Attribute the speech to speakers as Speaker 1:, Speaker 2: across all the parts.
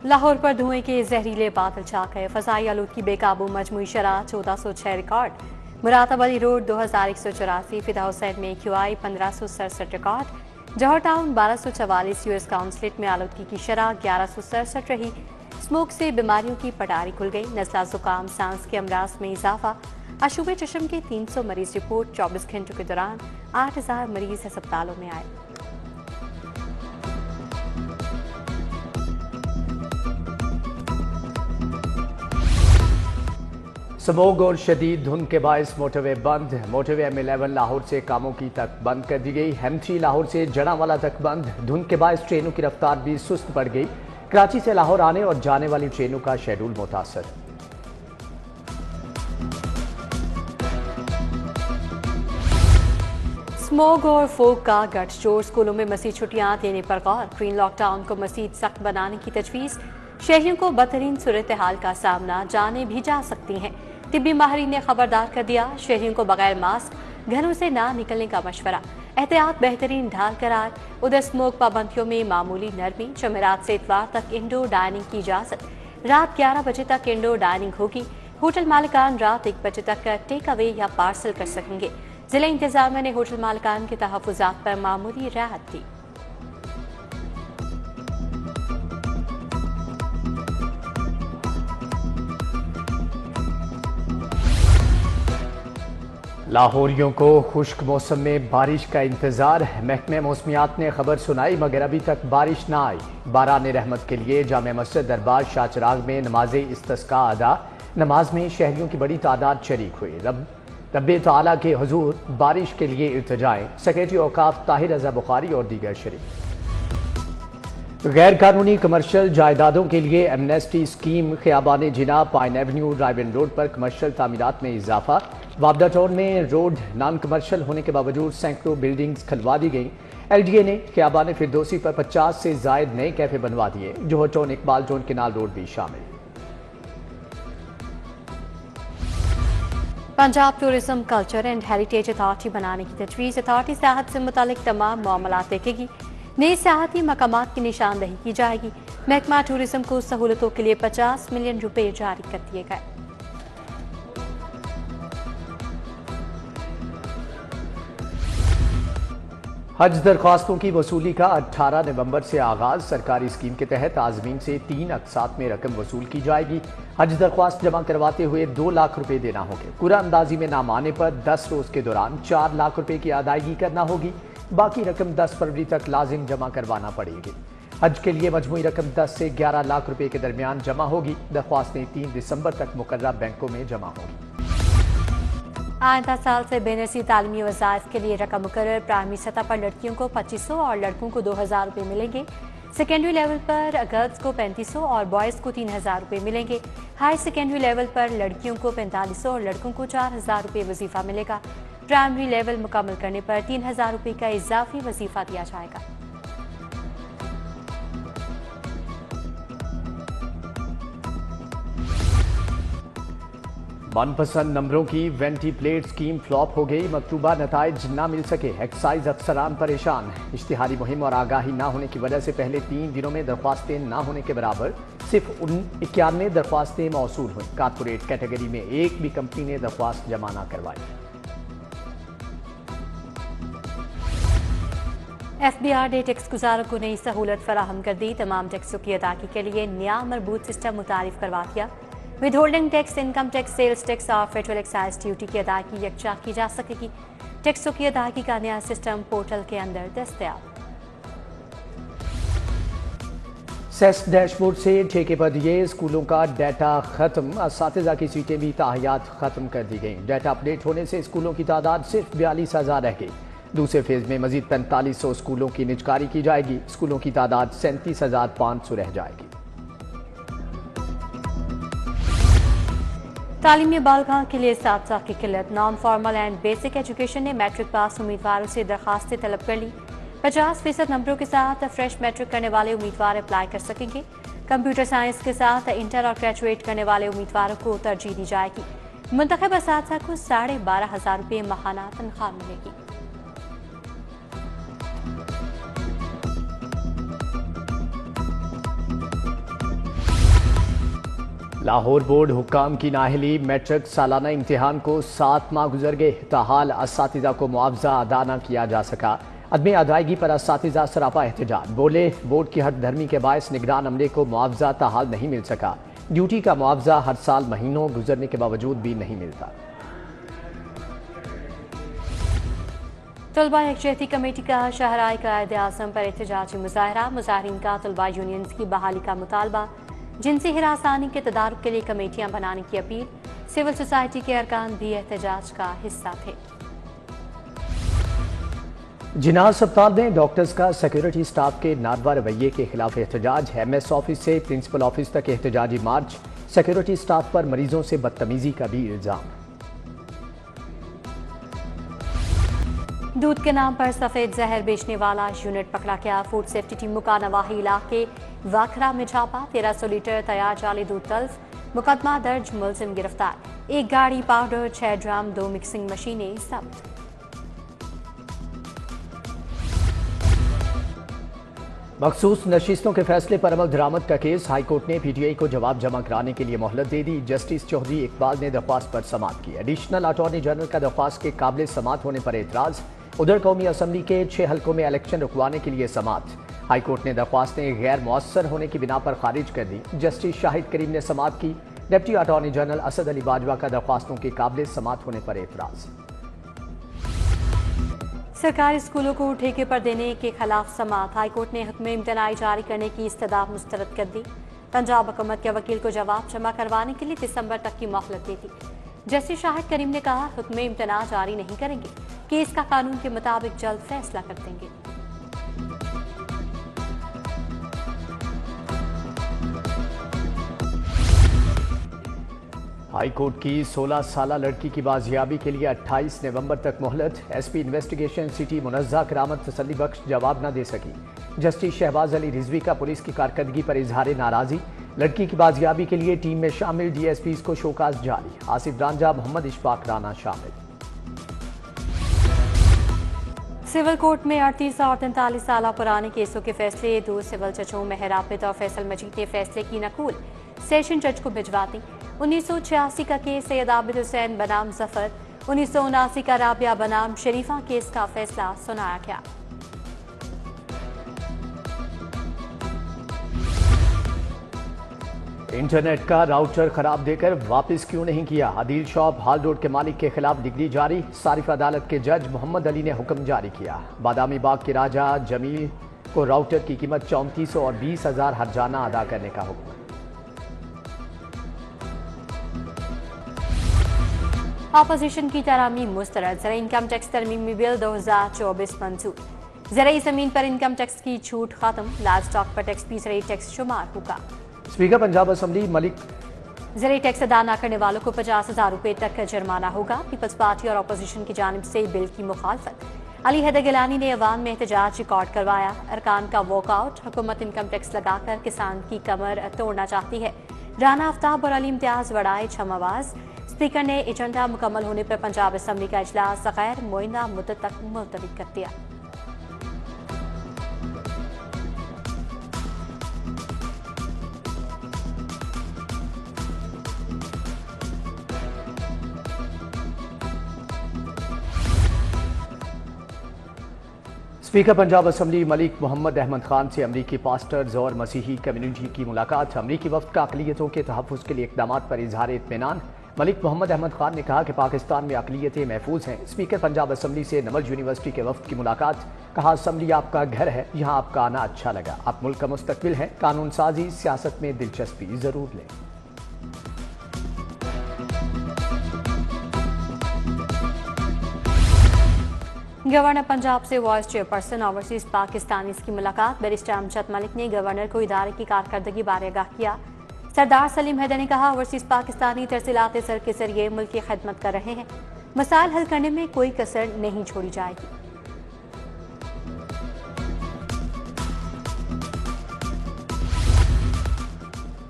Speaker 1: لاہور پر دھوئیں کے زہریلے بادل چھا گئے، فضائی آلودگی بے قابو، مجموعی شرح 1406 ریکارڈ، مراتب علی روڈ 2184، فدا حسین میں QI 1567 ریکارڈ، جوہر ٹاؤن 1244 US کاؤنسلیٹ میں آلودگی کی شرح 1167 رہی، اسموک سے بیماریوں کی پٹاری کھل گئی، نزلہ زکام سانس کے امراض میں اضافہ، آشوب چشم کے 300 مریض رپورٹ، 24 گھنٹوں کے دوران 8000 مریض ہسپتالوں میں آئے۔
Speaker 2: سموگ اور شدید دھند کے باعث موٹر وے بند، موٹر وے M11 لاہور سے کاموکی تک بند کر دی گئی، M3 لاہور سے جڑاں تک بند، دھند کے باعث ٹرینوں کی رفتار بھی سست پڑ گئی، کراچی سے لاہور آنے اور جانے والی ٹرینوں کا شیڈول متاثر۔
Speaker 1: اسموگ اور فوگ کا گٹھ جوڑ، اسکولوں میں مزید چھٹیاں دینے پر غور، گرین لاک ڈاؤن کو مزید سخت بنانے کی تجویز، شہریوں کو بدترین صورتحال کا سامنا جانیں بھی جا سکتی ہیں، طبی ماہرین نے خبردار کر دیا، شہریوں کو بغیر ماسک گھروں سے نہ نکلنے کا مشورہ، احتیاط بہترین ڈھال قرار، ادھر اسموگ پابندیوں میں معمولی نرمی، جمعرات سے اتوار تک انڈور ڈائننگ کی اجازت، رات 11 بجے تک انڈور ڈائننگ ہوگی، ہوٹل مالکان رات 1 بجے تک ٹیک اوے یا پارسل کر سکیں گے، ضلع انتظامیہ نے ہوٹل مالکان کے تحفظات پر معمولی رعایت دی۔
Speaker 2: لاہوریوں کو خشک موسم میں بارش کا انتظار، محکمہ موسمیات نے خبر سنائی مگر ابھی تک بارش نہ آئی، باران رحمت کے لیے جامع مسجد دربار شاہ چراغ میں نماز استسقاء ادا، نماز میں شہریوں کی بڑی تعداد شریک ہوئی، رب تعالیٰ کے حضور بارش کے لیے التجائیں، سیکریٹری اوقاف طاہر رضا بخاری اور دیگر شریک۔ غیر قانونی کمرشل جائیدادوں کے لیے ایمنیسٹی اسکیم، خیابان جناح، پائن ایونیو، ڈرائیو ان روڈ پر کمرشل تعمیرات میں اضافہ، وابڈا ٹاؤن میں روڈ نان کمرشل ہونے کے باوجود سینکڑوں بلڈنگز کھلوا دی گئیں، LDA نے خیابان فردوسی پر 50 سے زائد نئے کیفے بنوا دیے، Johar town, Iqbal town, canal road بھی شامل۔
Speaker 1: Punjab tourism culture and heritage authority بنانے کی تجویز، اتھارٹی سیاحت سے متعلق تمام معاملات دیکھے گی، نئے سیاحتی مقامات کی نشاندہی کی جائے گی، محکمہ ٹورزم کو سہولتوں کے لیے 50 ملین روپے جاری کر دیے گئے۔
Speaker 2: حج درخواستوں کی وصولی کا 18 نومبر سے آغاز، سرکاری اسکیم کے تحت عازمین سے 3 اقساط میں رقم وصول کی جائے گی، حج درخواست جمع کرواتے ہوئے 2 لاکھ روپے دینا ہوں گے، قرعہ اندازی میں نام آنے پر 10 روز کے دوران 4 لاکھ روپے کی ادائیگی کرنا ہوگی، باقی رقم 10 فروری تک لازم جمع کروانا پڑے گی۔ حج کے لیے مجموعی رقم 10 سے 11 لاکھ روپے کے درمیان جمع ہوگی، درخواستیں 3 دسمبر تک مقررہ بینکوں میں جمع ہوں گی۔
Speaker 1: آئندہ سال سے بے نظیر تعلیمی وظائف کے لیے رقم مقرر، پرائمری سطح پر لڑکیوں کو 2500 اور لڑکوں کو 2000 روپے ملیں گے، سیکنڈری لیول پر گرلز کو 3500 اور بوائز کو 3000 روپے ملیں گے، ہائی سیکنڈری لیول پر لڑکیوں کو 4500 اور لڑکوں کو 4000 روپے وظیفہ ملے گا، پرائمری لیول مکمل کرنے پر 3000 روپے کا اضافی وظیفہ دیا جائے گا۔
Speaker 2: من پسند نمبروں کی وینٹی پلیٹ اسکیم فلاپ ہو گئی، مطلوبہ نتائج نہ مل سکے، ایکسائز افسران پریشان، اشتہاری مہم اور آگاہی نہ ہونے کی وجہ سے پہلے 3 دنوں میں درخواستیں نہ ہونے کے برابر صرف 91 درخواستیں موصول ہوئیں، کارپوریٹ کیٹیگری میں ایک بھی کمپنی نے درخواست جمع نہ کروائی۔
Speaker 1: FBR نے ٹیکس گزاروں کو نئی سہولت فراہم کر دی، تمام ٹیکسوں کی ادائیگی کے لیے نیا مربوط سسٹم متعارف کروا دیا، withholding tax, income tax, sales tax اور فیڈرل ایکسائز ڈیوٹی کی ادائیگی یکجا کی جا سکے گی، ٹیکسوں کی ادائیگی کا نیا سسٹم پورٹل کے اندر دستیاب۔
Speaker 2: سیس ڈیش بورڈ سے ٹھیکے پر دیے اسکولوں کا ڈیٹا ختم، اساتذہ کی سیٹیں بھی تاحیات ختم کر دی گئیں، ڈیٹا اپڈیٹ ہونے سے اسکولوں کی تعداد صرف 42,000 رہ گئی، دوسرے فیز میں مزید 4500 اسکولوں کی نجکاری کی جائے گی، اسکولوں کی تعداد 37,500 رہ جائے گی۔
Speaker 1: تعلیمی بالغاں کے لیے اساتذہ کی قلت، non formal and basic education نے میٹرک پاس امیدواروں سے درخواستیں طلب کر لی، 50% نمبروں کے ساتھ فریش میٹرک کرنے والے امیدوار اپلائی کر سکیں گے، کمپیوٹر سائنس کے ساتھ انٹر اور گریجویٹ کرنے والے امیدواروں کو ترجیح دی جائے گی، منتخب اساتذہ کو 12,500 روپے ماہانہ تنخواہ ملے گی۔
Speaker 2: لاہور بورڈ حکام کی نااہلی، میٹرک سالانہ امتحان کو 7 ماہ گزر گئے، تاحال اساتذہ کو معاوضہ ادا نہ کیا جا سکا۔ عدم ادائیگی پر اساتذہ سراپا احتجاج، بولے بورڈ کی ہٹ دھرمی کے باعث نگران عملے کو معاوضہ تاحال نہیں مل سکا۔ ڈیوٹی کا معاوضہ ہر سال مہینوں گزرنے کے باوجود بھی نہیں ملتا۔
Speaker 1: طلبہ یکجہتی کمیٹی کا شاہراہ قائد اعظم پر احتجاجی مظاہرہ، مظاہرین کا طلبہ یونینز کی بحالی کا مطالبہ، جنسی ہراسانی کے تدارک کے لیے کمیٹیاں بنانے کی اپیل۔ سول سوسائٹی کے ارکان بھی احتجاج کا حصہ تھے۔
Speaker 2: جناح اسپتال میں ڈاکٹرز کا سیکورٹی سٹاف کے ناروا رویے کے خلاف احتجاج، ایم ایس آفس سے پرنسپل آفس تک احتجاجی مارچ، سیکورٹی سٹاف پر مریضوں سے بدتمیزی کا بھی الزام۔
Speaker 1: دودھ کے نام پر سفید زہر بیچنے والا یونٹ پکڑا گیا، فوڈ سیفٹی ٹیموں کا نواحی علاقے واکھرا میں چھاپا، 1300 لیٹر تیار جعلی دودھ تلف، مقدمہ درج، ملزم گرفتار، 1 گاڑی پاؤڈر، 6 ڈرم، 2 مکسنگ مشینیں ضبط۔
Speaker 2: مخصوص نشستوں کے فیصلے پر عمل درآمد کا کیس، ہائی کورٹ نے پی ٹی آئی کو جواب جمع کرانے کے لیے مہلت دے دی۔ جسٹس چودھری اقبال نے درخواست پر سماعت کی، ایڈیشنل اٹارنی جنرل کا درخواست کے قابل سماعت ہونے پر اعتراض، ادھر قومی اسمبلی کے 6 حلقوں میں الیکشن رکوانے کے لیے سماعت، ہائی کورٹ نے درخواستیں غیر مؤثر ہونے کی بنا پر خارج کر دی۔ جسٹس شاہد کریم نے سماعت کی، ڈپٹی اٹارنی جنرل اسد علی باجوہ کا درخواستوں کے قابل سماعت ہونے پر اعتراض۔
Speaker 1: سرکاری اسکولوں کو ٹھیکے پر دینے کے خلاف سماعت، ہائی کورٹ نے حکم امتناعی جاری کرنے کی استدعا مسترد کر دی۔ پنجاب حکومت کے وکیل کو جواب جمع کروانے کے لیے دسمبر تک کی مہلت دے دی۔ جسٹس شاہد کریم نے کہا، حکم امتناع جاری نہیں کریں گے، کیس کا قانون کے مطابق جلد فیصلہ کر دیں گے۔
Speaker 2: ہائی کورٹ کی 16 سالہ لڑکی کی بازیابی کے لیے 28 نومبر تک مہلت، ایس پی انویسٹیگیشن سٹی منزہ کرامت تسلی بخش جواب نہ دے سکی۔ جسٹس شہباز علی رضوی کا پولیس کی کارکردگی پر اظہار ناراضی، لڑکی کی بازیابی کے لیے ٹیم میں شامل ڈی ایس پیز کو شوکاز جاری، آصف رانجھا، محمد اشفاق رانا شامل۔
Speaker 1: سول کورٹ میں 38 اور 43 سالہ پرانے کیسوں کے فیصلے، 2 سول ججوں مہر عابد اور فیصل مجید نے فیصلے کی نقول سیشن جج کو بھجوا دی۔ 1986 کا کیس سید عابد حسین بنام ظفر، 1979 کا رابعہ بنام شریفہ کیس کا فیصلہ سنایا گیا۔
Speaker 2: انٹرنیٹ کا راؤٹر خراب دے کر واپس کیوں نہیں کیا؟ عدیل شاپ ہال روڈ کے مالک کے خلاف ڈگری جاری، صارف عدالت کے جج محمد علی نے حکم جاری کیا۔ بادامی باغ کے راجہ جمیل کو راؤٹر کی قیمت 3400 اور 20,000 ہرجانہ ادا کرنے کا حکم۔
Speaker 1: اپوزیشن کی ترامیم مسترد، زرعی انکم ٹیکس ترمیمی بل 2024 منظور، زرعی زمین پر انکم ٹیکس کی چھوٹ ختم، لائف سٹاک پر ٹیکس بھی زرعی ٹیکس شمار ہوگا۔
Speaker 2: اسپیکر پنجاب اسمبلی ملک
Speaker 1: زرعی ٹیکس ادا نہ کرنے والوں کو 50,000 روپے تک کا جرمانہ ہوگا۔ پیپلز پارٹی اور اپوزیشن کی جانب سے بل کی مخالفت، علی حیدر گیلانی نے عوام میں احتجاج ریکارڈ کروایا، ارکان کا واک آؤٹ، حکومت انکم ٹیکس لگا کر کسان کی کمر توڑنا چاہتی ہے، رانا آفتاب اور علی امتیاز بڑھائے چھم آواز۔ اسپیکر نے ایجنڈا مکمل ہونے پر پنجاب اسمبلی کا اجلاس غیر معینہ مدت تک ملتوی کر دیا۔
Speaker 2: اسپیکر پنجاب اسمبلی ملک محمد احمد خان سے امریکی پاسٹرز اور مسیحی کمیونٹی کی ملاقات، امریکی وفد کا اقلیتوں کے تحفظ کے لیے اقدامات پر اظہار اطمینان۔ ملک محمد احمد خان نے کہا کہ پاکستان میں اقلیتیں محفوظ ہیں۔ اسپیکر پنجاب اسمبلی سے نمل یونیورسٹی کے وفد کی ملاقات، کہا اسمبلی آپ کا گھر ہے، یہاں آپ کا آنا اچھا لگا، آپ ملک کا مستقبل ہیں، قانون سازی سیاست میں دلچسپی ضرور لیں۔
Speaker 1: گورنر پنجاب سے وائس چیئرپرسن اوورسیز پاکستانیز کی ملاقات، بیرسٹر امجد ملک نے گورنر کو ادارے کی کارکردگی بارے آگاہ کیا۔ سردار سلیم حیدر نے کہا، اوورسیز پاکستانی ترسیلات زر کے ذریعے ملک کی خدمت کر رہے ہیں، مسائل حل کرنے میں کوئی کسر نہیں چھوڑی جائے گی۔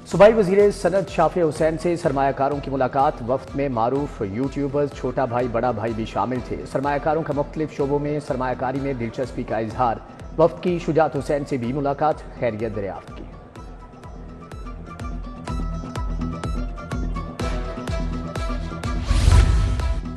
Speaker 2: صوبائی وزیر صنعت شافع حسین سے سرمایہ کاروں کی ملاقات، وفد میں معروف یوٹیوبرز چھوٹا بھائی بڑا بھائی بھی شامل تھے۔ سرمایہ کاروں کا مختلف شعبوں میں سرمایہ کاری میں دلچسپی کا اظہار، وفد کی شجاعت حسین سے بھی ملاقات، خیریت دریافت کی۔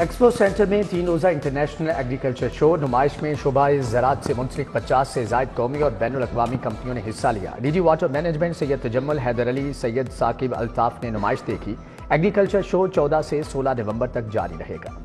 Speaker 2: ایکسپو سینٹر میں 3 روزہ انٹرنیشنل ایگریکلچر شو نمائش میں شعبہ زراعت سے منسلک 50 سے زائد قومی اور بین الاقوامی کمپنیوں نے حصہ لیا۔ ڈی جی واٹر مینجمنٹ سید تجمل حیدر علی سید ثاقب الطاف نے نمائش دیکھی۔ ایگریکلچر شو 14 سے 16 نومبر تک جاری رہے گا۔